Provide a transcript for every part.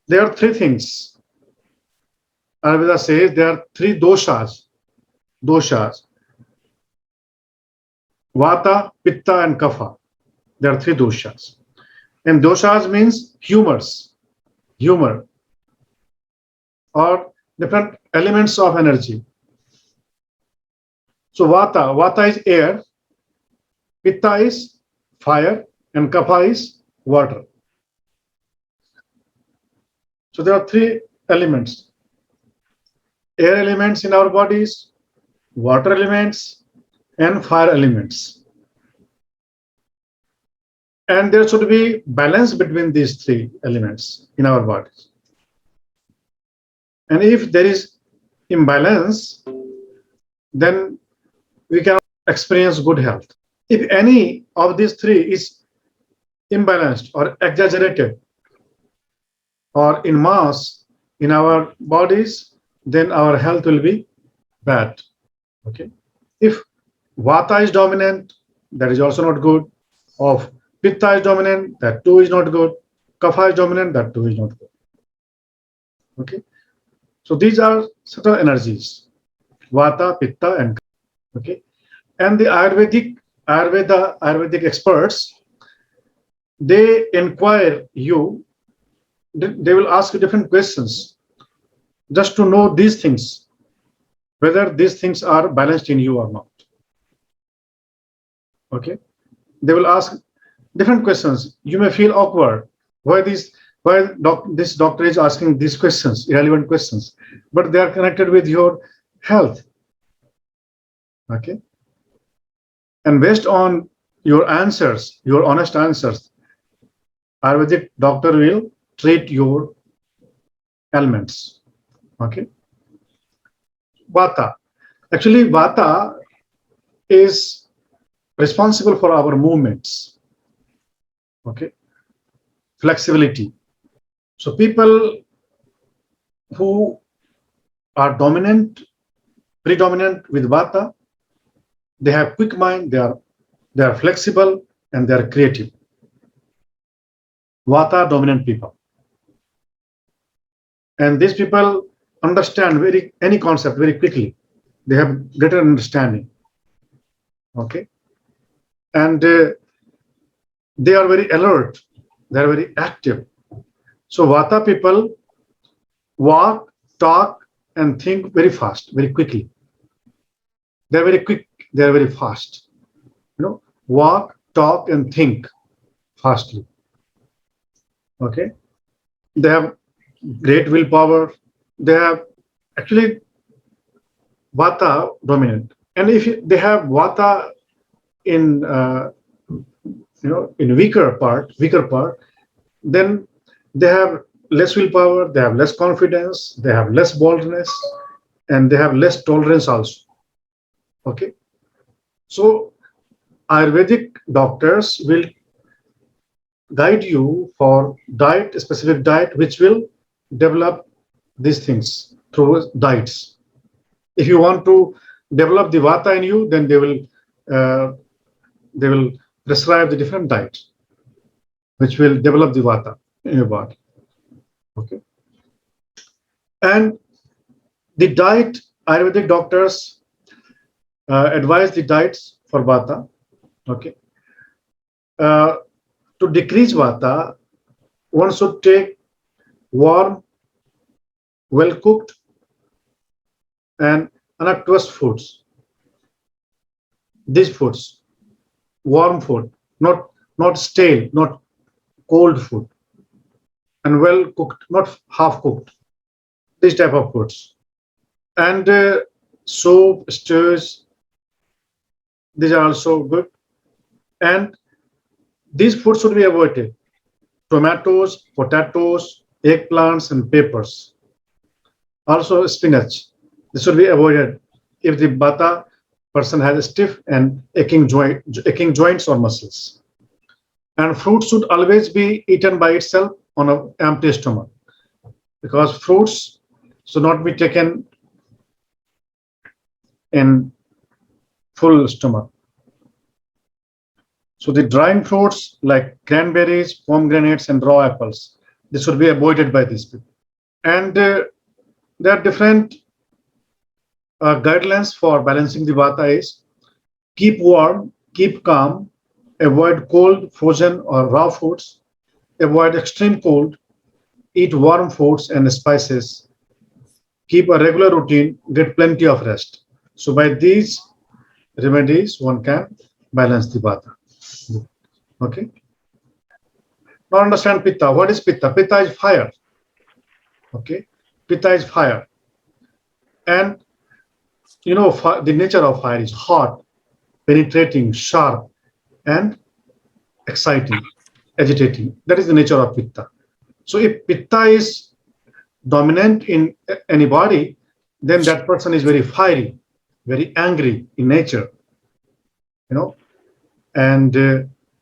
There are three things. Ayurveda says there are three doshas. Doshas: Vata, Pitta, and Kapha. There are three doshas. And doshas means humor, or different elements of energy. So Vata is air, Pitta is fire, and Kapha is water. So there are three elements: air elements in our bodies, water elements, and fire elements. And there should be balance between these three elements in our bodies. And if there is imbalance, then we can experience good health. If any of these three is imbalanced or exaggerated or in mass in our bodies, then our health will be bad. Okay. If Vata is dominant, that is also not good. Of Pitta is dominant, that too is not good. Kapha is dominant, that too is not good. Okay. So these are certain energies: Vata, Pitta, and Kapha. Okay. And the Ayurvedic experts, they inquire you. They will ask you different questions just to know these things, whether these things are balanced in you or not. Okay. They will ask different questions. You may feel awkward. This doctor is asking these questions, irrelevant questions, but they are connected with your health. Okay. And based on your answers, your honest answers, Ayurvedic doctor will treat your ailments. Okay. Vata. Actually, Vata is responsible for our movements. Okay. Flexibility. So people who are predominant with Vata, they have quick mind, they are flexible, and they are creative. Vata dominant people. And these people understand any concept very quickly. They have greater understanding. Okay. And they are very alert. They are very active. So Vata people walk, talk, and think very fast, very quickly. They're very quick. They're very fast. Walk, talk, and think fastly. Okay. They have great willpower. They have actually Vata dominant. And if they have Vata in in weaker part, then they have less willpower, they have less confidence, they have less boldness, and they have less tolerance also. Okay. So Ayurvedic doctors will guide you for specific diet, which will develop these things through diets. If you want to develop the Vata in you, then they will prescribe the different diets which will develop the Vata in your body. Okay. And the diet, Ayurvedic doctors advise the diets for Vata. Okay. To decrease Vata, one should take warm, well cooked, and unaqueous foods. These foods, warm food, not stale, not cold food, and well cooked, not half cooked. These type of foods. And soup, stews, these are also good. And these foods should be avoided: tomatoes, potatoes, eggplants, and peppers. Also spinach. This should be avoided if the Vata person has a stiff and aching joints or muscles. And fruit should always be eaten by itself on an empty stomach, because fruits should not be taken in full stomach. So the drying fruits like cranberries, pomegranates, and raw apples, This should be avoided by these people. And there are different guidelines for balancing the Vata is keep warm, keep calm, avoid cold, frozen, or raw foods, avoid extreme cold, eat warm foods and spices, keep a regular routine, get plenty of rest. So, by these remedies, one can balance the Vata. Okay. Now, understand Pitta. What is Pitta? Pitta is fire. Okay. Pitta is fire. And you know, the nature of fire is hot, penetrating, sharp, and exciting, agitating. That is the nature of Pitta. So, if Pitta is dominant in any body, then that person is very fiery, very angry in nature, you know, and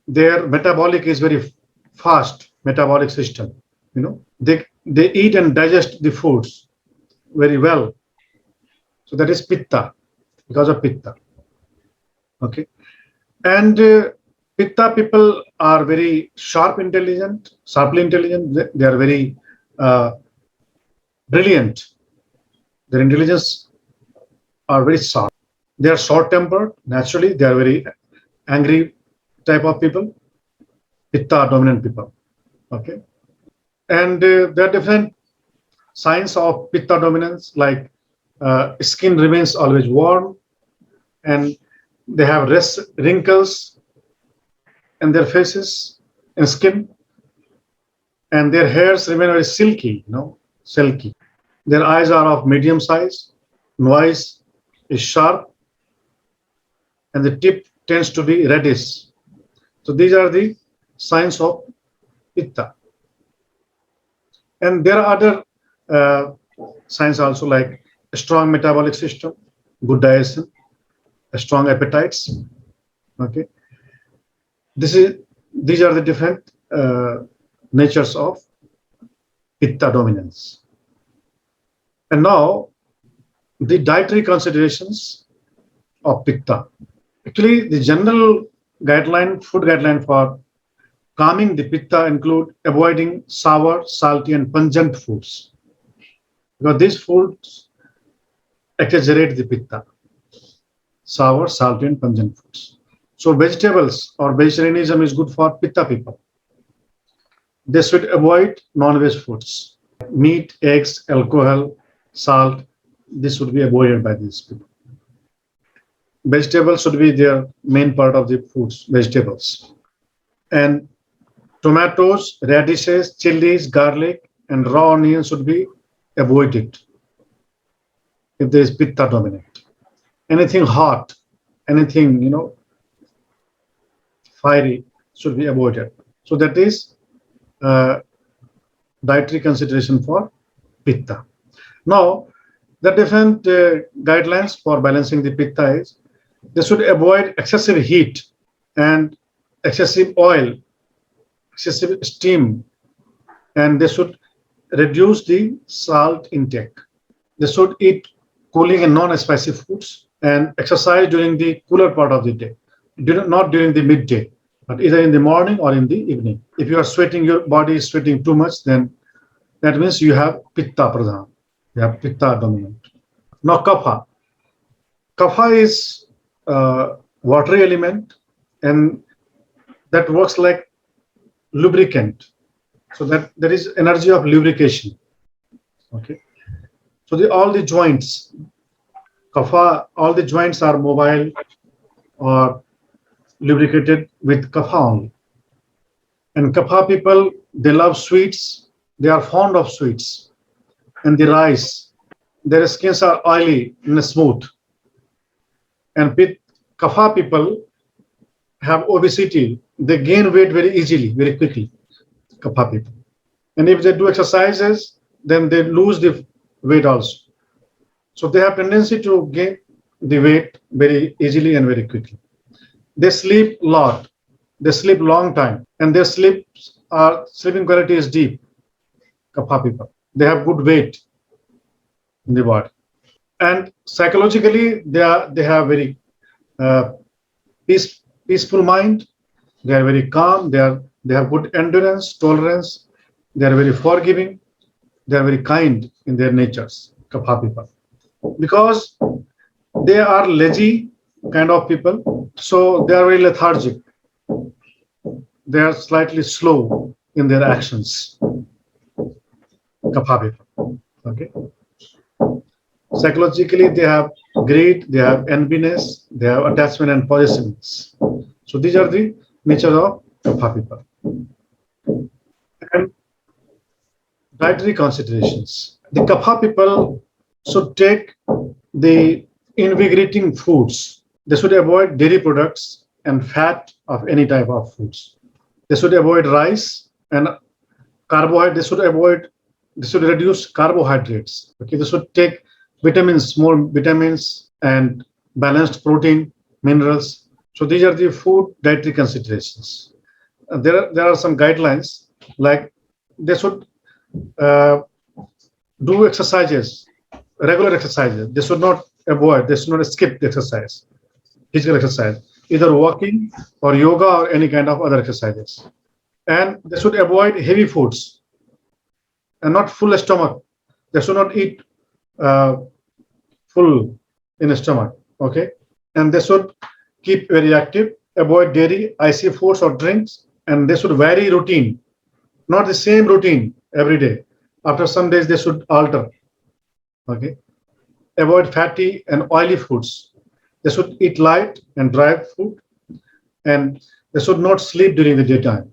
their metabolic is very fast, metabolic system, you know, they eat and digest the foods very well. So that is Pitta, because of Pitta. Okay. And Pitta people are very sharply intelligent. They are very brilliant. Their intelligence are very sharp. They are short-tempered. Naturally, they are very angry type of people. Pitta dominant people. Okay, and there are different signs of Pitta dominance, like skin remains always warm, and they have wrinkles in their faces and skin, and their hairs remain very silky, silky. Their eyes are of medium size, nose is sharp, and the tip tends to be reddish. So these are the signs of Pitta. And there are other signs also, like a strong metabolic system, good digestion, a strong appetites. Okay, these are the different natures of Pitta dominance. And now the dietary considerations of Pitta. Actually, the general food guideline for calming the Pitta include avoiding sour, salty, and pungent foods, because these foods exaggerate the Pitta. Sour, salty, and pungent foods. So vegetables or vegetarianism is good for Pitta people. They should avoid non-veg foods, meat, eggs, alcohol, salt. This should be avoided by these people. Vegetables should be their main part of the foods, vegetables. And tomatoes, radishes, chilies, garlic, and raw onions should be avoided if there is Pitta dominant. Anything hot, anything, fiery should be avoided. So that is dietary consideration for Pitta. Now, the different guidelines for balancing the Pitta is they should avoid excessive heat and excessive oil, excessive steam, and they should reduce the salt intake. They should eat cooling and non-spicy foods and exercise during the cooler part of the day, not during the midday, but either in the morning or in the evening. If you are sweating, your body is sweating too much, then that means you have Pitta Pradhan, you have Pitta dominant. Now Kapha. Kapha is watery element, and that works like lubricant. So that there is energy of lubrication. Okay. So all the joints, Kapha, all the joints are mobile or lubricated with Kapha only. And Kapha people, they love sweets. They are fond of sweets. And the rice, their skins are oily and smooth. And Kapha people have obesity. They gain weight very easily, very quickly, Kapha people. And if they do exercises, then they lose the weight also. So they have tendency to gain the weight very easily and very quickly. They sleep a lot. They sleep long time, and their sleeping quality is deep. Kapha people, they have good weight in the body, and psychologically they have very peaceful mind. They are very calm. They have good endurance, tolerance, They are very forgiving. They are very kind in their natures, Kapha people, because they are lazy kind of people. So they are very lethargic. They are slightly slow in their actions, Kapha people. Okay. Psychologically, they have greed, they have enviness, they have attachment and possessiveness. So these are the nature of Kapha people. And dietary considerations. The Kapha people should take the invigorating foods. They should avoid dairy products and fat of any type of foods. They should avoid rice and carbohydrate. They should reduce carbohydrates. Okay, they should take vitamins, more vitamins and balanced protein, minerals. So these are the food dietary considerations. There are some guidelines like they should uh, do exercises, regular exercises. They should not avoid, they should not skip the exercise, physical exercise, either walking or yoga or any kind of other exercises. And they should avoid heavy foods and not full stomach. They should not eat uh, full in the stomach. Okay. And they should keep very active, avoid dairy, icy foods or drinks, and they should vary routine, not the same routine every day. After some days, they should alter. Okay. Avoid fatty and oily foods. They should eat light and dry food, and they should not sleep during the daytime.